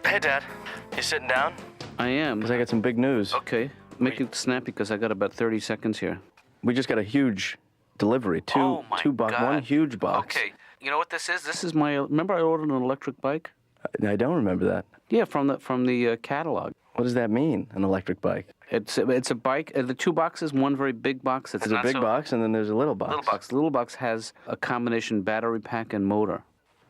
Hey, Dad. You sitting down? I am. Because I got some big news. Okay. Make it snappy because I got about 30 seconds here. We just got a huge delivery. Two box, one huge box. Okay. You know what this is? This is my. Remember, I ordered an electric bike. I don't remember that. Yeah, from the catalog. What does that mean? An electric bike? It's a bike. The two boxes. One very big box. There's a big box, and then there's a little box. The little box has a combination battery pack and motor.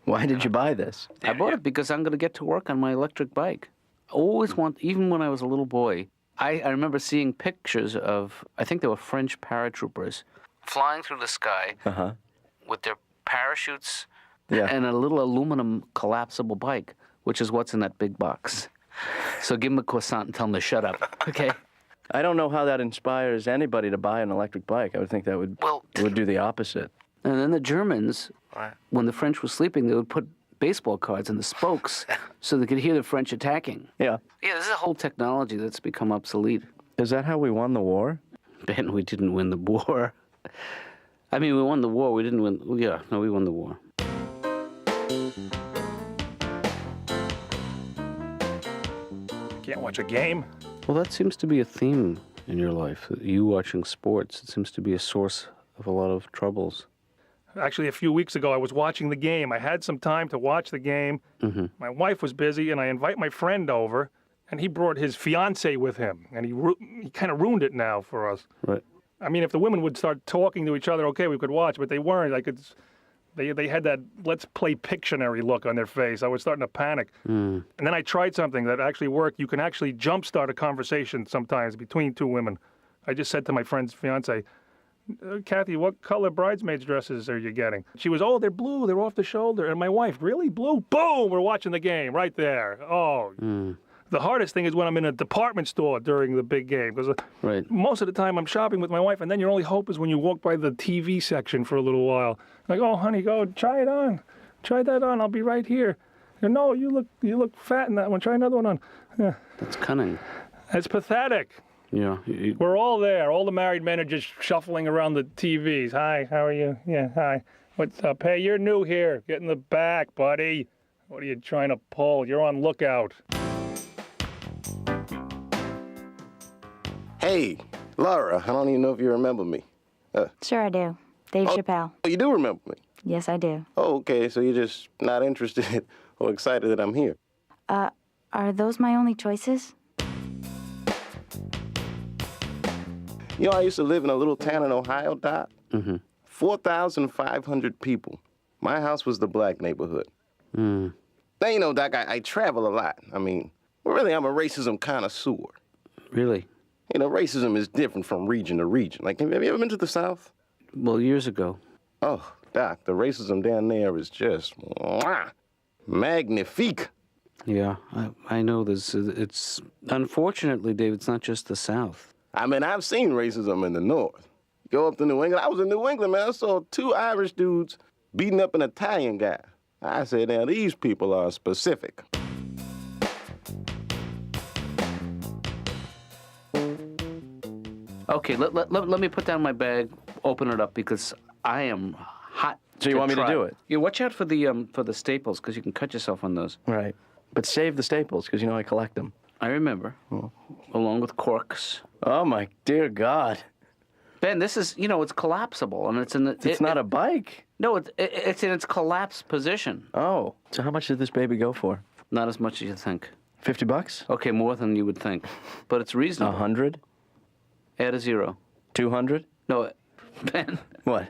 Why did you buy this? I bought it because I'm going to get to work on my electric bike. I always even when I was a little boy, I remember seeing pictures of, I think they were French paratroopers, flying through the sky with their parachutes and a little aluminum collapsible bike, which is what's in that big box. So give them a croissant and tell them to shut up, okay? I don't know how that inspires anybody to buy an electric bike. I would think that would do the opposite. And then the Germans, when the French were sleeping, they would put baseball cards in the spokes so they could hear the French attacking. Yeah. Yeah, this is a whole technology that's become obsolete. Is that how we won the war? Ben, we didn't win the war. I mean, we won the war. We didn't win. Yeah, no, we won the war. Can't watch a game. Well, that seems to be a theme in your life. You watching sports, it seems to be a source of a lot of troubles. Actually, a few weeks ago, I was watching the game. I had some time to watch the game. Mm-hmm. My wife was busy, and I invite my friend over, and he brought his fiancée with him, and he kind of ruined it now for us. Right. I mean, if the women would start talking to each other, okay, we could watch, but they weren't. They had that let's play Pictionary look on their face. I was starting to panic. And then I tried something that actually worked. You can actually jumpstart a conversation sometimes between two women. I just said to my friend's fiancée, Kathy, what color bridesmaids dresses are you getting? She was, they're blue, they're off the shoulder. And my wife, really, blue? Boom, we're watching the game right there. The hardest thing is when I'm in a department store during the big game, because most of the time I'm shopping with my wife, and then your only hope is when you walk by the TV section for a little while. Like, oh, honey, go try it on. Try that on, I'll be right here. No, you look fat in that one, try another one on. Yeah. That's cunning. That's pathetic. Yeah. We're all there. All the married men are just shuffling around the TVs. Hi, how are you? Yeah, hi. What's up? Hey, you're new here. Get in the back, buddy. What are you trying to pull? You're on lookout. Hey, Laura, I don't even know if you remember me. Sure I do. Dave Chappelle. Oh, you do remember me? Yes, I do. Oh, okay, so you're just not interested or excited that I'm here. Are those my only choices? You know, I used to live in a little town in Ohio, Doc. Mm-hmm. 4,500 people. My house was the black neighborhood. Now, you know, Doc, I travel a lot. I mean, really, I'm a racism connoisseur. Really? You know, racism is different from region to region. Like, have you ever been to the South? Well, years ago. Oh, Doc, the racism down there is just magnifique. Yeah, I know this. It's unfortunately, Dave, it's not just the South. I mean, I've seen racism in the North. Go up to New England. I was in New England, man. I saw two Irish dudes beating up an Italian guy. I said, now, these people are specific. Okay, let me put down my bag, open it up, because I am hot. So you want me to do it? Yeah, watch out for the staples, because you can cut yourself on those. Right. But save the staples, because you know I collect them. I remember. Oh. Along with corks. Oh, my dear God. Ben, this is, it's collapsible, and it's in the... It's not a bike. No, it's in its collapsed position. Oh. So how much did this baby go for? Not as much as you think. $50? Okay, more than you would think. But it's reasonable. 100? Add a zero. 200? No, Ben. What?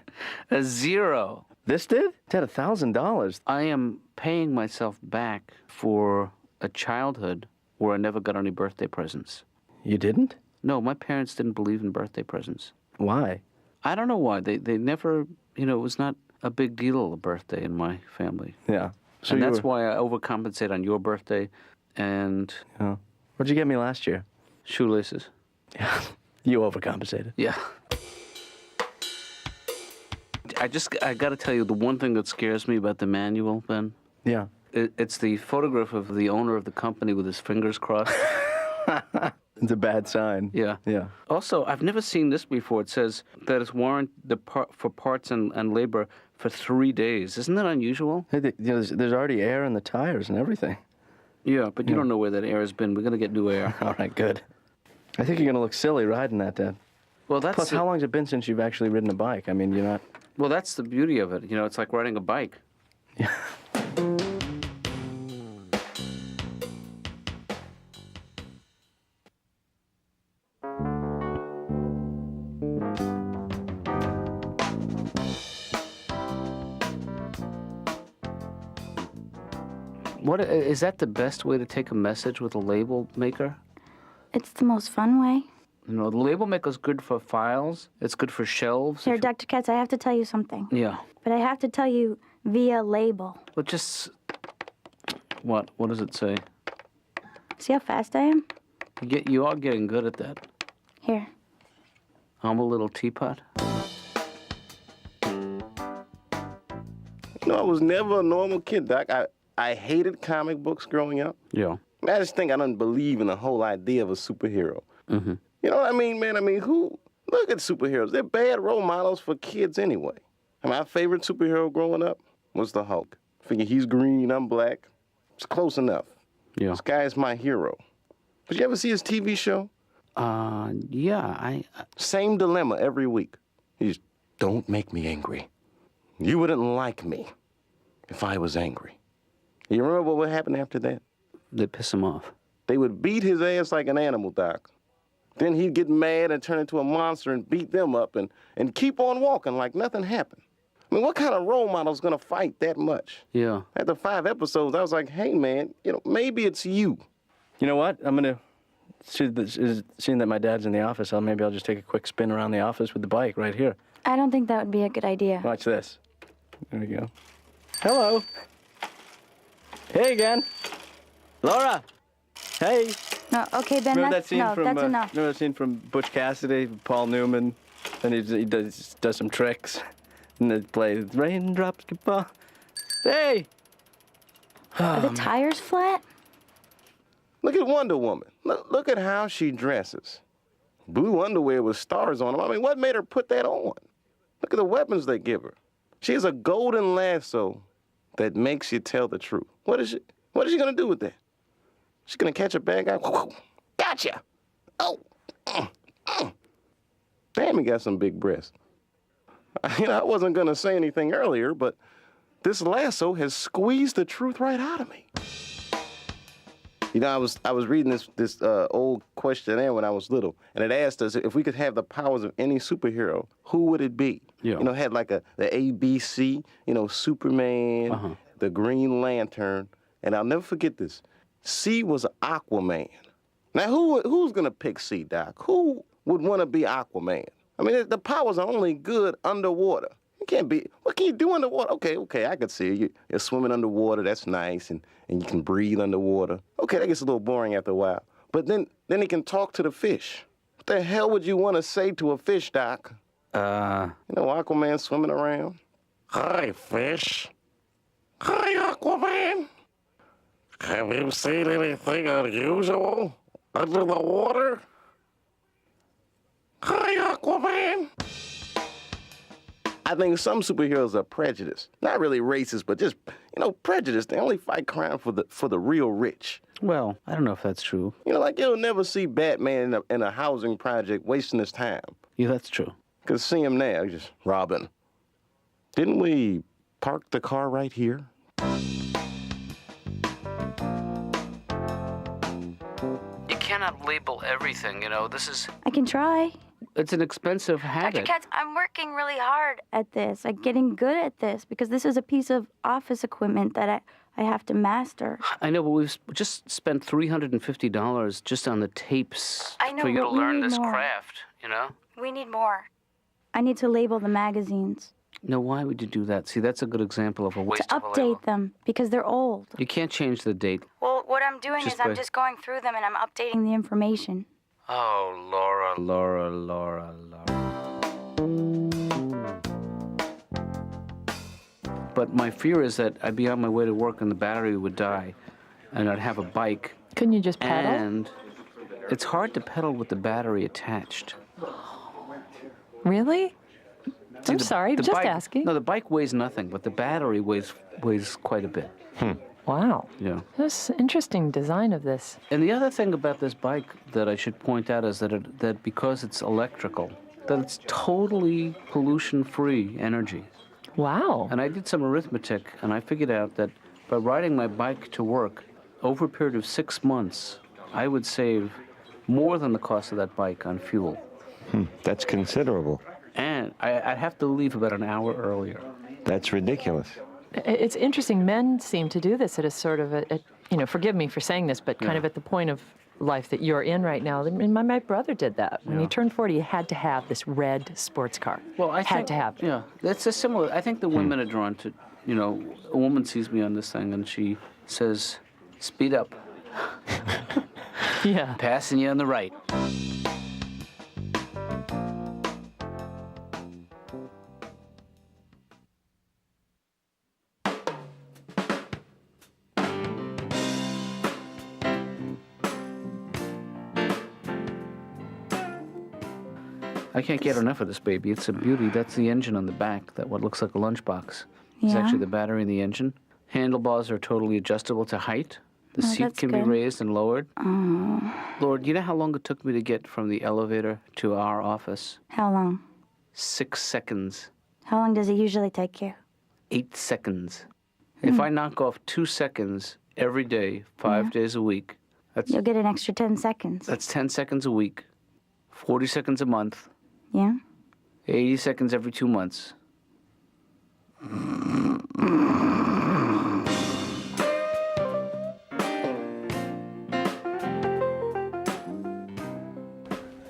A zero. This did? It's at $1,000. I am paying myself back for a childhood where I never got any birthday presents. You didn't? No, my parents didn't believe in birthday presents. Why? I don't know why. They never, it was not a big deal, a birthday in my family. Yeah. So and that's why I overcompensate on your birthday and... Yeah. What'd you get me last year? Shoelaces. Yeah. You overcompensated. Yeah. I got to tell you, the one thing that scares me about the manual, Ben. Yeah. It's the photograph of the owner of the company with his fingers crossed. It's a bad sign. Yeah. Yeah. Also, I've never seen this before. It says that it's warranted for parts and labor for 3 days. Isn't that unusual? Hey, there's already air in the tires and everything. Yeah, but you don't know where that air has been. We're going to get new air. All right, good. I think you're going to look silly riding that, Dad. Well, that's Plus, how long has it been since you've actually ridden a bike? I mean, you're not... Well, that's the beauty of it. You know, it's like riding a bike. Yeah. What is that the best way to take a message with a label maker? It's the most fun way. You know, the label maker's good for files. It's good for shelves. Here, Dr. Katz, I have to tell you something. Yeah. But I have to tell you via label. Well, just... What? What does it say? See how fast I am? You are getting good at that. Here. I'm a little teapot. You know, I was never a normal kid, Doc. I hated comic books growing up. Yeah. I just think I don't believe in the whole idea of a superhero. Mm-hmm. You know what I mean, man? I mean, look at superheroes. They're bad role models for kids anyway. My favorite superhero growing up was the Hulk. Figure he's green, I'm black. It's close enough. Yeah. This guy is my hero. Did you ever see his TV show? Yeah, Same dilemma every week. He's, don't make me angry. You wouldn't like me if I was angry. You remember what would happen after that? They piss him off. They would beat his ass like an animal, Doc. Then he'd get mad and turn into a monster and beat them up and keep on walking like nothing happened. I mean, what kind of role model's gonna fight that much? Yeah. After 5 episodes, I was like, hey, man, you know, maybe it's you. You know what? I'm going to... Seeing that my dad's in the office, maybe I'll just take a quick spin around the office with the bike right here. I don't think that would be a good idea. Watch this. There we go. Hello. Hey again. Laura. Hey. No, okay, Ben, Remember that scene no, from that's enough. remember that scene from Butch Cassidy, Paul Newman, and he does some tricks, and they play raindrops keep on. Hey. Are the tires flat? Look at Wonder Woman. Look at how she dresses. Blue underwear with stars on them. I mean, what made her put that on? Look at the weapons they give her. She has a golden lasso that makes you tell the truth. What is she gonna do with that? She's gonna catch a bad guy. Gotcha. Oh. Damn, he got some big breasts. You know, I wasn't gonna say anything earlier, but this lasso has squeezed the truth right out of me. You know, I was reading this old questionnaire when I was little, and it asked us if we could have the powers of any superhero, who would it be? Yeah. You know, it had like the ABC, you know, Superman, the Green Lantern, and I'll never forget this. C was Aquaman. Now, who's gonna pick C, Doc? Who would want to be Aquaman? I mean, the powers are only good underwater. You can't be. What can you do underwater? Okay, I could see it. You're swimming underwater. That's nice, and you can breathe underwater. Okay, that gets a little boring after a while. But then he can talk to the fish. What the hell would you want to say to a fish, Doc? You know, Aquaman swimming around. Hi, fish. Hi, Aquaman. Have you seen anything unusual under the water? Hi, Aquaman. I think some superheroes are prejudiced. Not really racist, but just, you know, prejudiced. They only fight crime for the real rich. Well, I don't know if that's true. You know, like you'll never see Batman in a housing project wasting his time. Yeah, that's true. Because see him now, he's just robbing. Didn't we park the car right here? You cannot label everything, you know. This is... I can try. It's an expensive Dr. habit. Katz, I'm working really hard at this. I'm getting good at this because this is a piece of office equipment that I have to master. I know, but we've just spent $350 just on the tapes I know, for you to but we learn need this more. craft, you know? We need more. I need to label the magazines. No, why would you do that? See, that's a good example of a waste To of a label. update them because they're old. You can't change the date. Well, what I'm doing Just is I'm by- just going through them and I'm updating the information. Oh, Laura. But my fear is that I'd be on my way to work and the battery would die, and I'd have a bike. Couldn't you just pedal? And it's hard to pedal with the battery attached. Really? I'm sorry, The just bike, asking. No, the bike weighs nothing, but the battery weighs quite a bit. Wow. Yeah. That's interesting design of this. And the other thing about this bike that I should point out is that because it's electrical, that it's totally pollution-free energy. Wow. And I did some arithmetic, and I figured out that by riding my bike to work, over a period of 6 months, I would save more than the cost of that bike on fuel. That's considerable. And I'd have to leave about an hour earlier. That's ridiculous. It's interesting. Men seem to do this at a sort of forgive me for saying this, but kind of at the point of life that you're in right now. I mean, my brother did that. When he turned 40, he had to have this red sports car. Well, I had think, to have it. Yeah, that's a similar. I think the women are drawn to, a woman sees me on this thing and she says, "Speed up." Yeah. Passing you on the right. I can't get enough of this baby. It's a beauty. That's the engine on the back, that what looks like a lunchbox. It's Yeah. actually the battery in the engine. Handlebars are totally adjustable to height. The seat that's can be good. raised and lowered. Lord, you know how long it took me to get from the elevator to our office? How long? 6 seconds. How long does it usually take you? 8 seconds. If I knock off 2 seconds every day, 5 days a week, You'll get an extra 10 seconds. that's 10 seconds a week, 40 seconds a month, Yeah? 80 seconds every 2 months.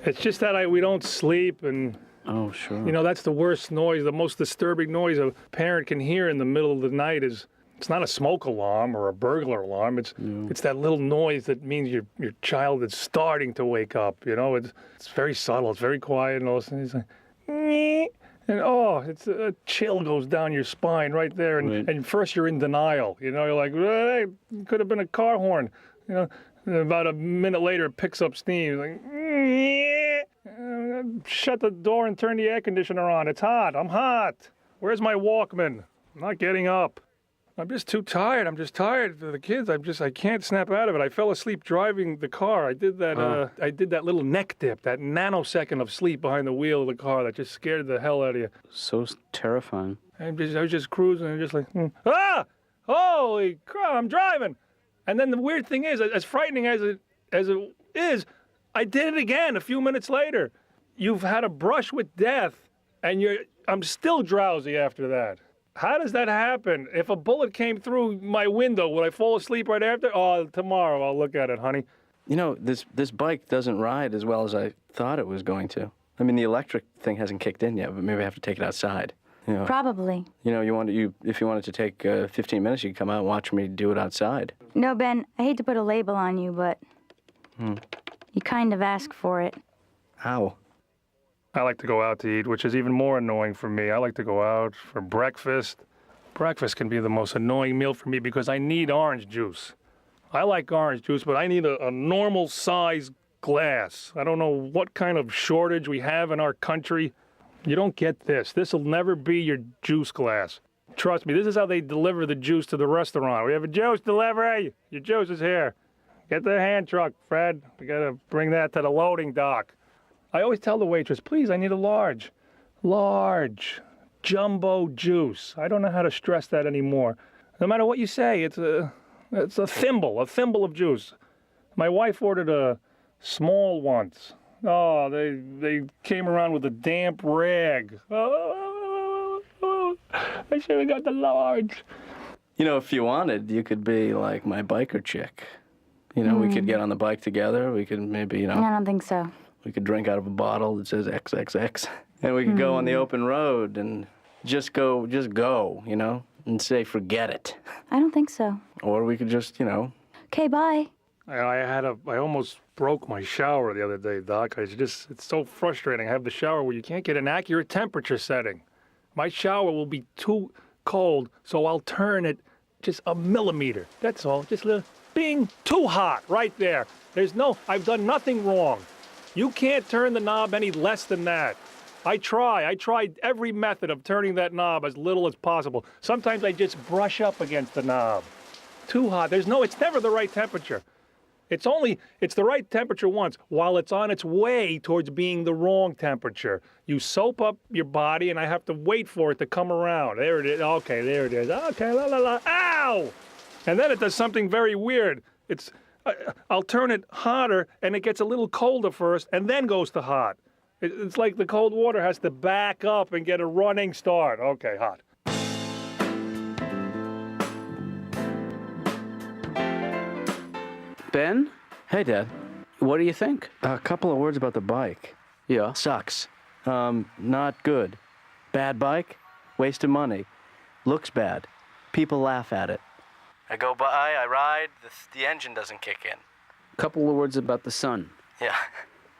It's just that we don't sleep, and Oh, sure. that's the worst noise. The most disturbing noise a parent can hear in the middle of the night is it's not a smoke alarm or a burglar alarm. It's that little noise that means your child is starting to wake up. It's very subtle. It's very quiet, and all of a sudden it's like, "Nyeh," and it's a chill goes down your spine right there. And, Right. and first you're in denial. You're like, hey, it could have been a car horn. And about a minute later it picks up steam. It's like, "Nyeh." Shut the door and turn the air conditioner on. It's hot. I'm hot. Where's my Walkman? I'm not getting up. I'm just too tired. I'm just tired for the kids. I can't snap out of it. I fell asleep driving the car. I did that. I did that little neck dip, that nanosecond of sleep behind the wheel of the car that just scared the hell out of you. So terrifying. I was just cruising and just like, holy crap! I'm driving. And then the weird thing is, as frightening as it is, I did it again a few minutes later. You've had a brush with death, and I'm still drowsy after that. How does that happen? If a bullet came through my window, would I fall asleep right after? Oh, tomorrow I'll look at it, honey. This bike doesn't ride as well as I thought it was going to. I mean, the electric thing hasn't kicked in yet, but maybe I have to take it outside. Probably. If you wanted to take 15 minutes, you could come out and watch me do it outside. No, Ben, I hate to put a label on you, but you kind of ask for it. How? I like to go out to eat, which is even more annoying for me. I like to go out for breakfast. Breakfast can be the most annoying meal for me because I need orange juice. I like orange juice, but I need a normal size glass. I don't know what kind of shortage we have in our country. You don't get this. This will never be your juice glass. Trust me, this is how they deliver the juice to the restaurant. We have a juice delivery. Your juice is here. Get the hand truck, Fred. We gotta bring that to the loading dock. I always tell the waitress, please, I need a large, jumbo juice. I don't know how to stress that anymore. No matter what you say, it's a thimble of juice. My wife ordered a small once. Oh, they came around with a damp rag. Oh, I should have got the large. If you wanted, you could be like my biker chick. We could get on the bike together. We could maybe, I don't think so. we could drink out of a bottle that says XXX. And we could go on the open road and just go, and say, forget it. I don't think so. Or we could just, Okay, bye. I almost broke my shower the other day, Doc. It's so frustrating. I have the shower where you can't get an accurate temperature setting. My shower will be too cold, so I'll turn it just a millimeter. That's all. Just a little, bing, too hot right there. I've done nothing wrong. You can't turn the knob any less than that. I tried every method of turning that knob as little as possible. Sometimes I just brush up against the knob. too hot. It's never the right temperature. It's the right temperature once while it's on its way towards being the wrong temperature. You soap up your body, and I have to wait for it to come around. There it is. Okay, there it is. Okay, la la la. Ow! And then it does something very weird. I'll turn it hotter, and it gets a little colder first, and then goes to hot. It's like the cold water has to back up and get a running start. Okay, hot. Ben, Hey, Dad. what do you think? A couple of words about the bike. Yeah. Sucks. Not good. Bad bike. Waste of money. Looks bad. People laugh at it. I go by, I ride, the engine doesn't kick in. Couple of words about the son. Yeah.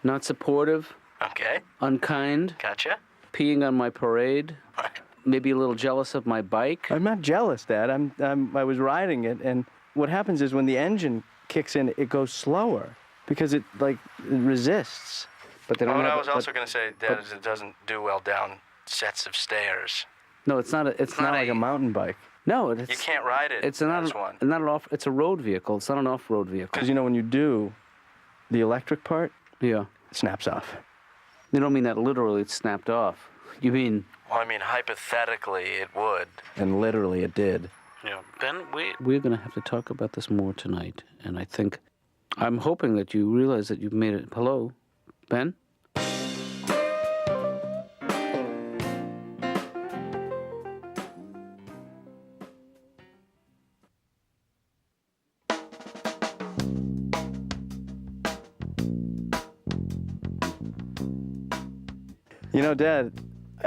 Not supportive, Okay. unkind, Gotcha. peeing on my parade, maybe a little jealous of my bike. I'm not jealous, Dad. I was riding it, and what happens is when the engine kicks in, it goes slower because it resists. But they Oh, don't and have I was but- also going to say that it doesn't do well down sets of stairs. No, it's not. It's Not not like a mountain bike. No, You can't ride it It's not as one. not an off. It's a road vehicle. It's not an off-road vehicle. Because, when you do the electric part, Yeah. it snaps off. You don't mean that literally. It's snapped off. You mean Well, I mean, hypothetically, it would. And literally it did. Yeah. Ben, we're going to have to talk about this more tonight. And I'm hoping that you realize that you've made it. Hello, Ben? Dad,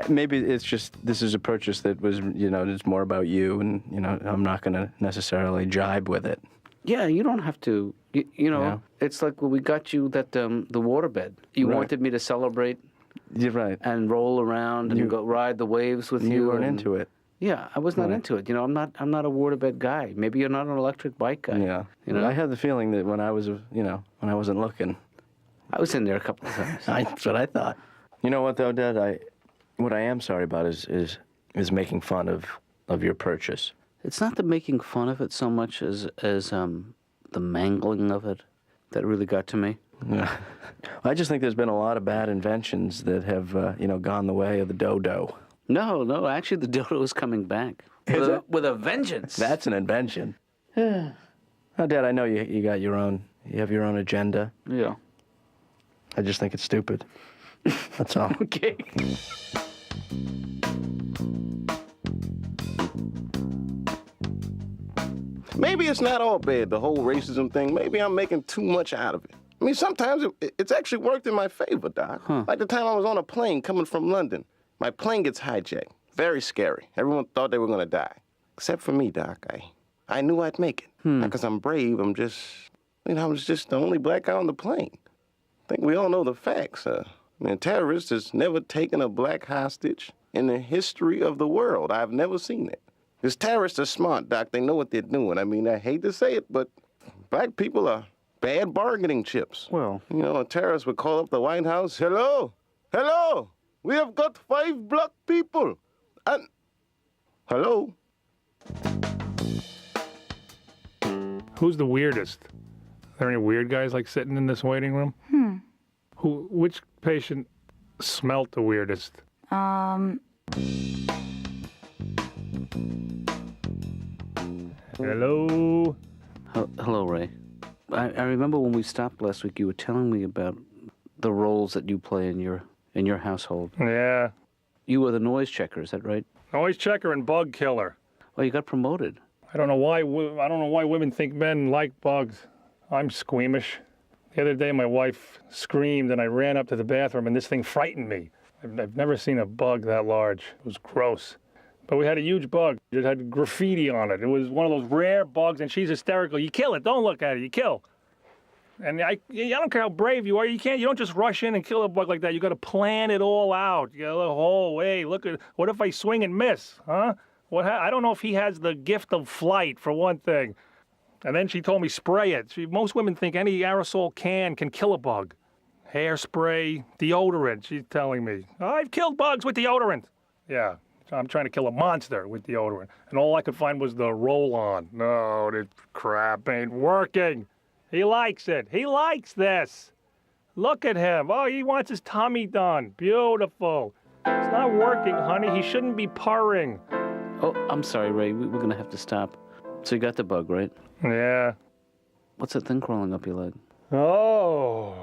maybe it's just this is a purchase that was, it's more about you, and, I'm not going to necessarily jibe with it. Yeah, you don't have to. Yeah. It's like when we got you that the waterbed. You Right. wanted me to celebrate You're right. and roll around and go ride the waves with you. You weren't and- into it. Yeah, I was not Right. into it. I'm not a waterbed guy. Maybe you're not an electric bike guy. Yeah. I had the feeling that when I was, when I wasn't looking, I was in there a couple of times. that's what I thought. You know what though, Dad? What I am sorry about is making fun of your purchase. It's not the making fun of it so much as the mangling of it that really got to me. Yeah. I just think there's been a lot of bad inventions that have, gone the way of the dodo. No, actually the dodo is coming back. Is it? With a vengeance. That's an invention. Oh, Dad, I know you got you have your own agenda. Yeah. I just think it's stupid. That's all. Okay. Maybe it's not all bad, the whole racism thing. Maybe I'm making too much out of it. I mean, sometimes it's actually worked in my favor, Doc. Like the time I was on a plane coming from London. My plane gets hijacked. Very scary. Everyone thought they were going to die. Except for me, Doc. I knew I'd make it. Not because I'm brave. I was just the only black guy on the plane. I think we all know the facts. Terrorists has never taken a black hostage in the history of the world. I've never seen it. Because terrorists are smart, Doc. They know what they're doing. I mean, I hate to say it, but black people are bad bargaining chips. Well. A terrorist would call up the White House. Hello? We have got 5 black people. And... Hello? Who's the weirdest? Are there any weird guys like sitting in this waiting room? Which patient smelt the weirdest? Hello? Hello, Ray. I remember when we stopped last week, you were telling me about the roles that you play in your household. Yeah. You were the noise checker, is that right? Noise checker and bug killer. Oh, you got promoted. I don't know why women think men like bugs. I'm squeamish. The other day, my wife screamed, and I ran up to the bathroom, and this thing frightened me. I've never seen a bug that large. It was gross. But we had a huge bug. It had graffiti on it. It was one of those rare bugs, and she's hysterical. You kill it. Don't look at it. You kill. And I don't care how brave you are. You don't just rush in and kill a bug like that. You got to plan it all out. You got to look, oh, wait, look at, what if I swing and miss, huh? I don't know if he has the gift of flight, for one thing. And then she told me spray it. Most women think any aerosol can kill a bug. Hairspray, deodorant, she's telling me. I've killed bugs with deodorant. Yeah, I'm trying to kill a monster with deodorant, and all I could find was the roll-on. No, this crap ain't working. He likes it. He likes this. Look at him. Oh, he wants his tummy done. Beautiful. It's not working, honey. He shouldn't be purring. Oh, I'm sorry, Ray. We're going to have to stop. So you got the bug, right? Yeah. What's that thing crawling up your leg? Oh.